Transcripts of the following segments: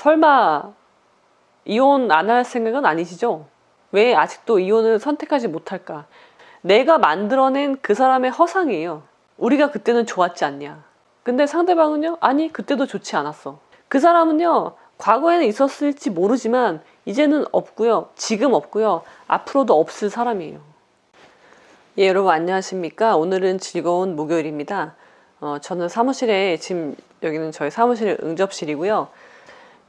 설마 이혼 안 할 생각은 아니시죠? 왜 아직도 이혼을 선택하지 못할까? 내가 만들어낸 그 사람의 허상이에요. 우리가 그때는 좋았지 않냐. 근데 상대방은요? 아니, 그때도 좋지 않았어. 그 사람은요, 과거에는 있었을지 모르지만 이제는 없고요, 지금 없고요, 앞으로도 없을 사람이에요. 예, 여러분 안녕하십니까? 오늘은 즐거운 목요일입니다. 저는 사무실에, 지금 여기는 저희 사무실 응접실이고요.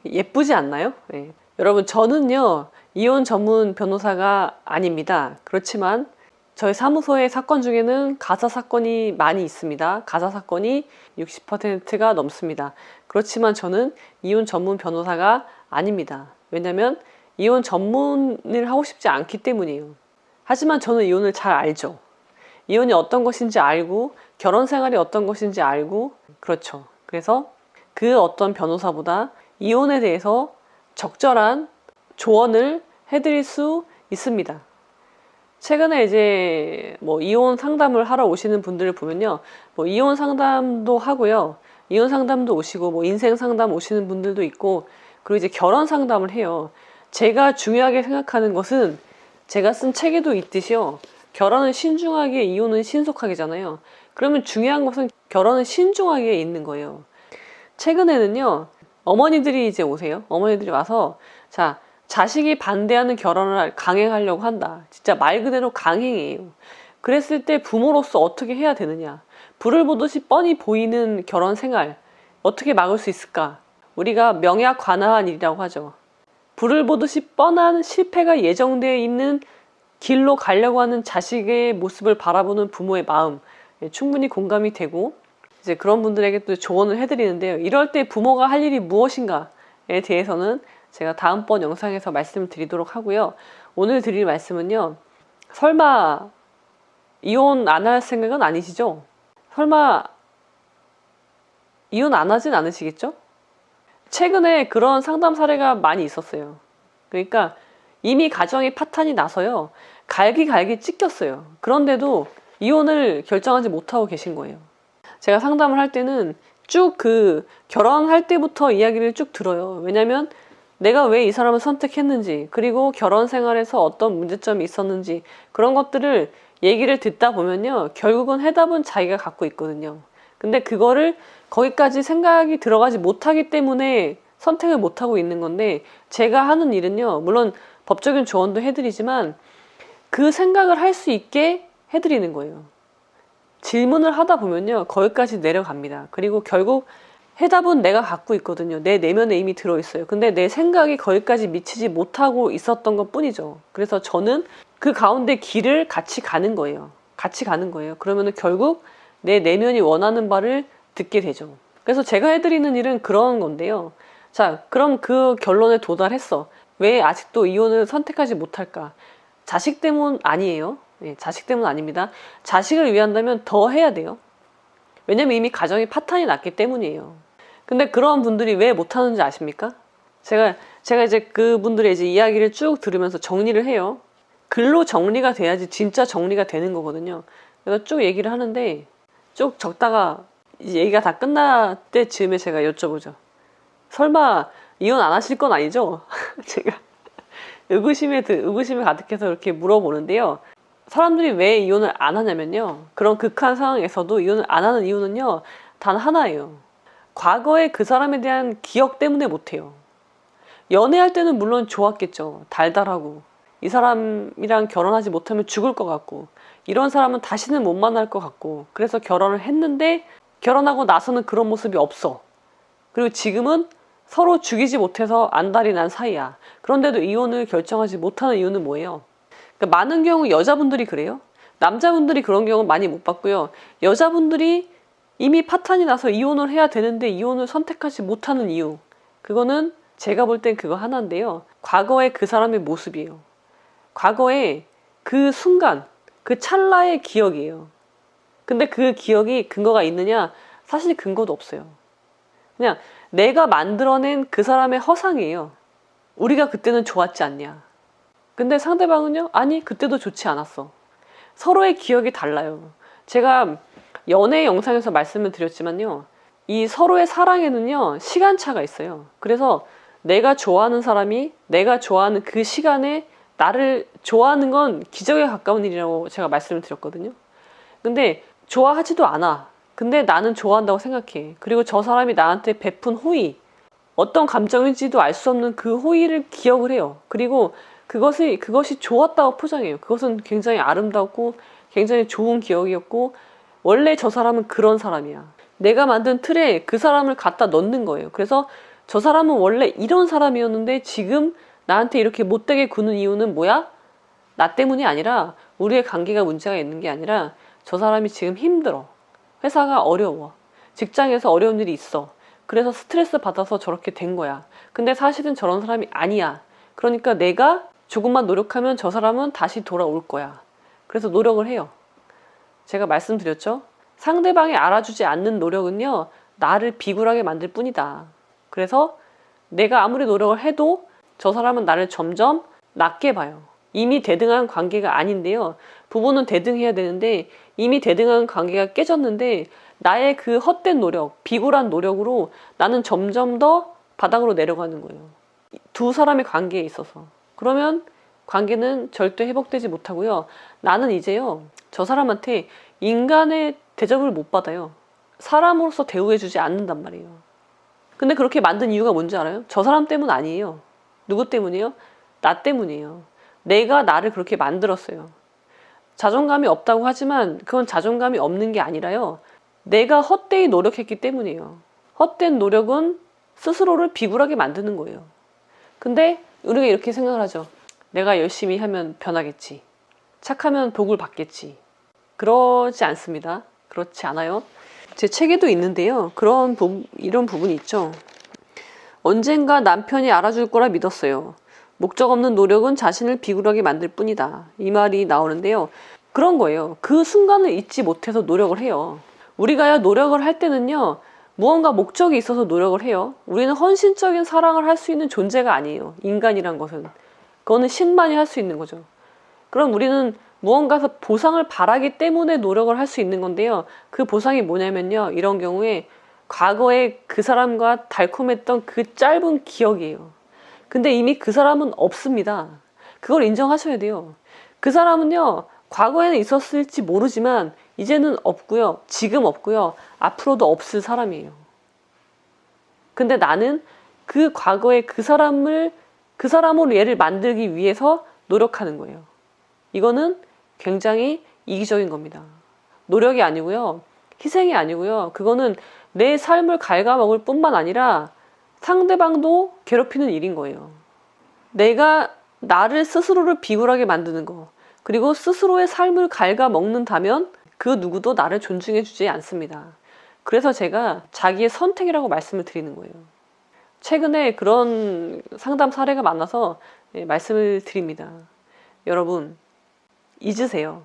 예쁘지 않나요? 네. 여러분, 저는요, 이혼 전문 변호사가 아닙니다. 그렇지만 저희 사무소의 사건 중에는 가사 사건이 많이 있습니다. 가사 사건이 60%가 넘습니다. 그렇지만 저는 이혼 전문 변호사가 아닙니다. 왜냐면 이혼 전문을 하고 싶지 않기 때문이에요. 하지만 저는 이혼을 잘 알죠. 이혼이 어떤 것인지 알고, 결혼 생활이 어떤 것인지 알고, 그렇죠. 그래서 그 어떤 변호사보다 이혼에 대해서 적절한 조언을 해드릴 수 있습니다. 최근에 이제 이혼 상담을 하러 오시는 분들을 보면요, 이혼 상담도 하고요, 이혼 상담도 오시고 인생 상담 오시는 분들도 있고, 그리고 이제 결혼 상담을 해요. 제가 중요하게 생각하는 것은, 제가 쓴 책에도 있듯이요, 결혼은 신중하게, 이혼은 신속하게잖아요. 그러면 중요한 것은 결혼은 신중하게 있는 거예요. 최근에는요, 어머니들이 이제 오세요. 어머니들이 와서, 자, 자식이 반대하는 결혼을 강행하려고 한다. 진짜 말 그대로 강행이에요. 그랬을 때 부모로서 어떻게 해야 되느냐. 불을 보듯이 뻔히 보이는 결혼 생활, 어떻게 막을 수 있을까? 우리가 명약관화한 일이라고 하죠. 불을 보듯이 뻔한 실패가 예정되어 있는 길로 가려고 하는 자식의 모습을 바라보는 부모의 마음, 충분히 공감이 되고, 이제 그런 분들에게 또 조언을 해드리는데요. 이럴 때 부모가 할 일이 무엇인가에 대해서는 제가 다음번 영상에서 말씀을 드리도록 하고요. 오늘 드릴 말씀은요, 설마 이혼 안 할 생각은 아니시죠? 설마 이혼 안 하진 않으시겠죠? 최근에 그런 상담 사례가 많이 있었어요. 그러니까 이미 가정이 파탄이 나서요, 갈기갈기 찢겼어요. 그런데도 이혼을 결정하지 못하고 계신 거예요. 제가 상담을 할 때는 쭉 결혼할 때부터 이야기를 쭉 들어요. 왜냐면 내가 왜 이 사람을 선택했는지, 그리고 결혼 생활에서 어떤 문제점이 있었는지, 그런 것들을 얘기를 듣다 보면요, 결국은 해답은 자기가 갖고 있거든요. 근데 그거를 거기까지 생각이 들어가지 못하기 때문에 선택을 못하고 있는 건데, 제가 하는 일은요, 물론 법적인 조언도 해드리지만 그 생각을 할 수 있게 해드리는 거예요. 질문을 하다 보면요, 거기까지 내려갑니다. 그리고 결국 해답은 내가 갖고 있거든요. 내 내면에 이미 들어있어요. 근데 내 생각이 거기까지 미치지 못하고 있었던 것 뿐이죠. 그래서 저는 그 가운데 길을 같이 가는 거예요. 같이 가는 거예요. 그러면 결국 내 내면이 원하는 바를 듣게 되죠. 그래서 제가 해드리는 일은 그런 건데요. 자, 그럼 그 결론에 도달했어. 왜 아직도 이혼을 선택하지 못할까? 자식 때문 아니에요. 네, 자식 때문 아닙니다. 자식을 위한다면 더 해야 돼요. 왜냐면 이미 가정이 파탄이 났기 때문이에요. 근데 그런 분들이 왜 못하는지 아십니까? 제가 이제 그분들의 이제 이야기를 쭉 들으면서 정리를 해요. 글로 정리가 돼야지 진짜 정리가 되는 거거든요. 그래서 쭉 얘기를 하는데, 쭉 적다가 이제 얘기가 다 끝날 때쯤에 제가 여쭤보죠. 설마 이혼 안 하실 건 아니죠? 제가 의구심에 가득해서 이렇게 물어보는데요. 사람들이 왜 이혼을 안 하냐면요, 그런 극한 상황에서도 이혼을 안 하는 이유는요, 단 하나예요. 과거에 그 사람에 대한 기억 때문에 못해요. 연애할 때는 물론 좋았겠죠. 달달하고, 이 사람이랑 결혼하지 못하면 죽을 것 같고, 이런 사람은 다시는 못 만날 것 같고, 그래서 결혼을 했는데 결혼하고 나서는 그런 모습이 없어. 그리고 지금은 서로 죽이지 못해서 안달이 난 사이야. 그런데도 이혼을 결정하지 못하는 이유는 뭐예요? 그러니까 많은 경우 여자분들이 그래요. 남자분들이 그런 경우 많이 못 봤고요. 여자분들이 이미 파탄이 나서 이혼을 해야 되는데 이혼을 선택하지 못하는 이유, 그거는 제가 볼 땐 그거 하나인데요. 과거의 그 사람의 모습이에요. 과거의 그 순간, 그 찰나의 기억이에요. 근데 그 기억이 근거가 있느냐? 사실 근거도 없어요. 그냥 내가 만들어낸 그 사람의 허상이에요. 우리가 그때는 좋았지 않냐. 근데 상대방은요, 아니, 그때도 좋지 않았어. 서로의 기억이 달라요. 제가 연애 영상에서 말씀을 드렸지만요, 이 서로의 사랑에는요, 시간차가 있어요. 그래서 내가 좋아하는 사람이 내가 좋아하는 그 시간에 나를 좋아하는 건 기적에 가까운 일이라고 제가 말씀을 드렸거든요. 근데 좋아하지도 않아. 근데 나는 좋아한다고 생각해. 그리고 저 사람이 나한테 베푼 호의, 어떤 감정인지도 알 수 없는 그 호의를 기억을 해요. 그리고 그것이 좋았다고 포장해요. 그것은 굉장히 아름답고 굉장히 좋은 기억이었고, 원래 저 사람은 그런 사람이야. 내가 만든 틀에 그 사람을 갖다 넣는 거예요. 그래서 저 사람은 원래 이런 사람이었는데 지금 나한테 이렇게 못되게 구는 이유는 뭐야? 나 때문이 아니라, 우리의 관계가 문제가 있는 게 아니라 저 사람이 지금 힘들어. 회사가 어려워. 직장에서 어려운 일이 있어. 그래서 스트레스 받아서 저렇게 된 거야. 근데 사실은 저런 사람이 아니야. 그러니까 내가 조금만 노력하면 저 사람은 다시 돌아올 거야. 그래서 노력을 해요. 제가 말씀드렸죠? 상대방이 알아주지 않는 노력은요, 나를 비굴하게 만들 뿐이다. 그래서 내가 아무리 노력을 해도 저 사람은 나를 점점 낮게 봐요. 이미 대등한 관계가 아닌데요. 부부는 대등해야 되는데 이미 대등한 관계가 깨졌는데 나의 그 헛된 노력, 비굴한 노력으로 나는 점점 더 바닥으로 내려가는 거예요. 두 사람의 관계에 있어서. 그러면 관계는 절대 회복되지 못하고요. 나는 이제요, 저 사람한테 인간의 대접을 못 받아요. 사람으로서 대우해주지 않는단 말이에요. 근데 그렇게 만든 이유가 뭔지 알아요? 저 사람 때문 아니에요. 누구 때문이에요? 나 때문이에요. 내가 나를 그렇게 만들었어요. 자존감이 없다고 하지만 그건 자존감이 없는 게 아니라요, 내가 헛되이 노력했기 때문이에요. 헛된 노력은 스스로를 비굴하게 만드는 거예요. 근데 우리가 이렇게 생각을 하죠. 내가 열심히 하면 변하겠지. 착하면 복을 받겠지. 그러지 않습니다. 그렇지 않아요. 제 책에도 있는데요. 이런 부분이 있죠. 언젠가 남편이 알아줄 거라 믿었어요. 목적 없는 노력은 자신을 비굴하게 만들 뿐이다. 이 말이 나오는데요. 그런 거예요. 그 순간을 잊지 못해서 노력을 해요. 우리가 노력을 할 때는요, 무언가 목적이 있어서 노력을 해요. 우리는 헌신적인 사랑을 할 수 있는 존재가 아니에요. 인간이란 것은. 그거는 신만이 할 수 있는 거죠. 그럼 우리는 무언가에서 보상을 바라기 때문에 노력을 할 수 있는 건데요. 그 보상이 뭐냐면요, 이런 경우에 과거에 그 사람과 달콤했던 그 짧은 기억이에요. 근데 이미 그 사람은 없습니다. 그걸 인정하셔야 돼요. 그 사람은요, 과거에는 있었을지 모르지만 이제는 없고요. 지금 없고요. 앞으로도 없을 사람이에요. 근데 나는 그 과거의 그 사람으로 얘를 만들기 위해서 노력하는 거예요. 이거는 굉장히 이기적인 겁니다. 노력이 아니고요. 희생이 아니고요. 그거는 내 삶을 갉아먹을 뿐만 아니라 상대방도 괴롭히는 일인 거예요. 내가 나를 스스로를 비굴하게 만드는 거, 그리고 스스로의 삶을 갉아먹는다면 그 누구도 나를 존중해주지 않습니다. 그래서 제가 자기의 선택이라고 말씀을 드리는 거예요. 최근에 그런 상담 사례가 많아서 말씀을 드립니다. 여러분, 잊으세요.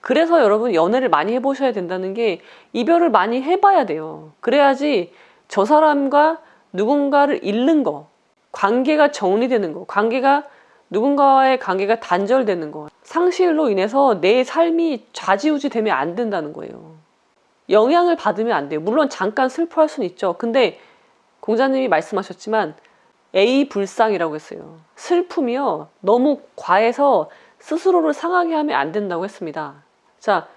그래서 여러분, 연애를 많이 해보셔야 된다는 게, 이별을 많이 해봐야 돼요. 그래야지 저 사람과 누군가를 잃는 거, 관계가 정리되는 거, 누군가와의 관계가 단절되는 거, 상실로 인해서 내 삶이 좌지우지 되면 안 된다는 거예요. 영향을 받으면 안 돼요. 물론 잠깐 슬퍼할 수는 있죠. 근데 공자님이 말씀하셨지만 A불상이라고 했어요. 슬픔이요, 너무 과해서 스스로를 상하게 하면 안 된다고 했습니다. 자,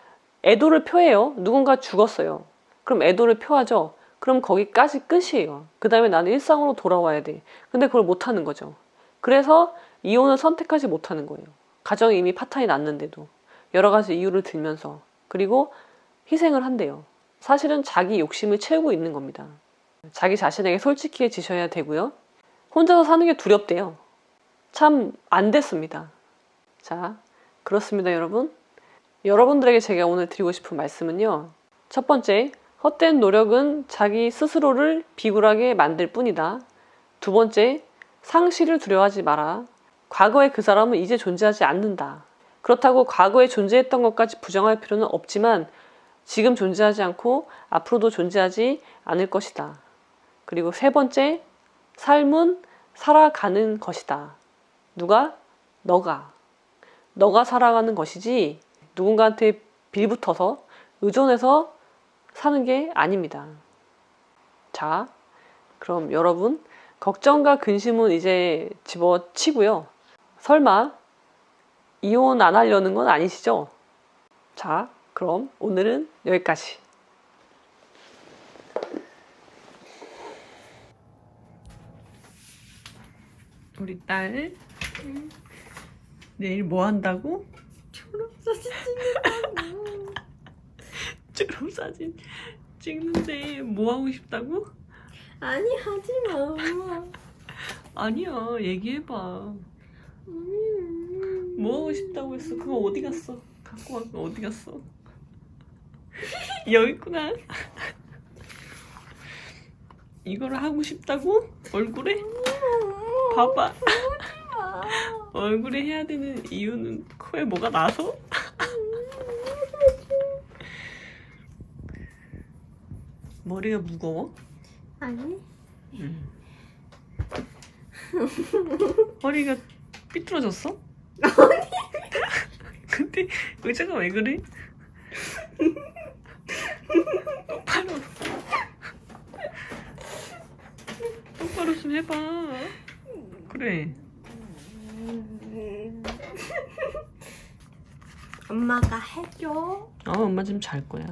애도를 표해요. 누군가 죽었어요. 그럼 애도를 표하죠. 그럼 거기까지 끝이에요. 그 다음에 나는 일상으로 돌아와야 돼. 근데 그걸 못하는 거죠. 그래서 이혼을 선택하지 못하는 거예요. 가정이 이미 파탄이 났는데도 여러 가지 이유를 들면서, 그리고 희생을 한대요. 사실은 자기 욕심을 채우고 있는 겁니다. 자기 자신에게 솔직해지셔야 되고요. 혼자서 사는 게 두렵대요. 참 안 됐습니다. 자, 그렇습니다, 여러분. 여러분들에게 제가 오늘 드리고 싶은 말씀은요, 첫 번째, 헛된 노력은 자기 스스로를 비굴하게 만들 뿐이다. 두 번째, 상실을 두려워하지 마라. 과거의 그 사람은 이제 존재하지 않는다. 그렇다고 과거에 존재했던 것까지 부정할 필요는 없지만 지금 존재하지 않고 앞으로도 존재하지 않을 것이다. 그리고 세 번째, 삶은 살아가는 것이다. 누가? 너가 살아가는 것이지 누군가한테 빌붙어서 의존해서 사는 게 아닙니다. 자, 그럼 여러분, 걱정과 근심은 이제 집어치고요. 설마 이혼 안 하려는 건 아니시죠? 자, 그럼 오늘은 여기까지. 우리 딸 내일 뭐 한다고? 졸업사진 찍는다고. 졸업사진 찍는데 뭐 하고 싶다고? 아니 하지마. 아니야, 얘기해봐. 뭐 하고 싶다고 했어? 그거 어디 갔어? 갖고 간 거 어디 갔어? 여기 있구나. 이거를 하고 싶다고? 얼굴에? 봐봐. 얼굴에 해야 되는 이유는 코에 뭐가 나서? 머리가 무거워? 아니 허리가 삐뚤어졌어? 근데 의자가 왜 그래? 똑바로 좀 해봐. 그래. 엄마가 해줘. 엄마 지금 잘 거야.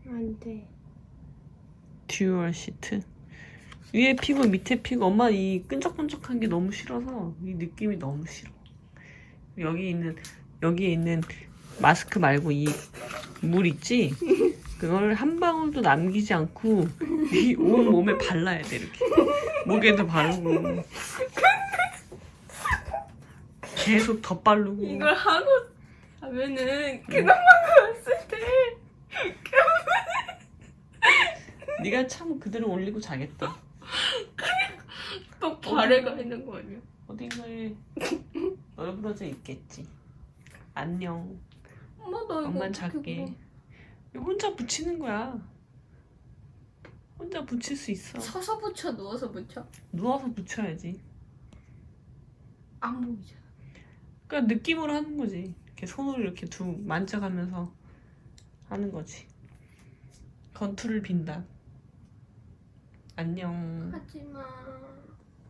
안돼. 듀얼 시트. 위에 피고 밑에 피고. 엄마 이 끈적끈적한 게 너무 싫어서 이 느낌이 너무 싫어. 여기에 있는 마스크 말고 이 물 있지? 그걸 한 방울도 남기지 않고 이 온 몸에 발라야 돼. 이렇게 목에도 바르고 계속 덧바르고. 이걸 하고 하면은 그나마 왔을 때 네가 참 그대로 올리고 자겠다. 또 발에가 있는 거 아니야? 어딘가에 널브러져 있겠지. 안녕. 엄마 나 이거 엄만 어떻게 잘게. 그려? 이거 혼자 붙이는 거야. 혼자 붙일 수 있어. 서서 붙여 누워서 붙여? 누워서 붙여야지. 안 보이잖아. 그러니까 느낌으로 하는 거지. 이렇게 손으로 이렇게 만져가면서 하는 거지. 건투를 빈다. 안녕. 하지마.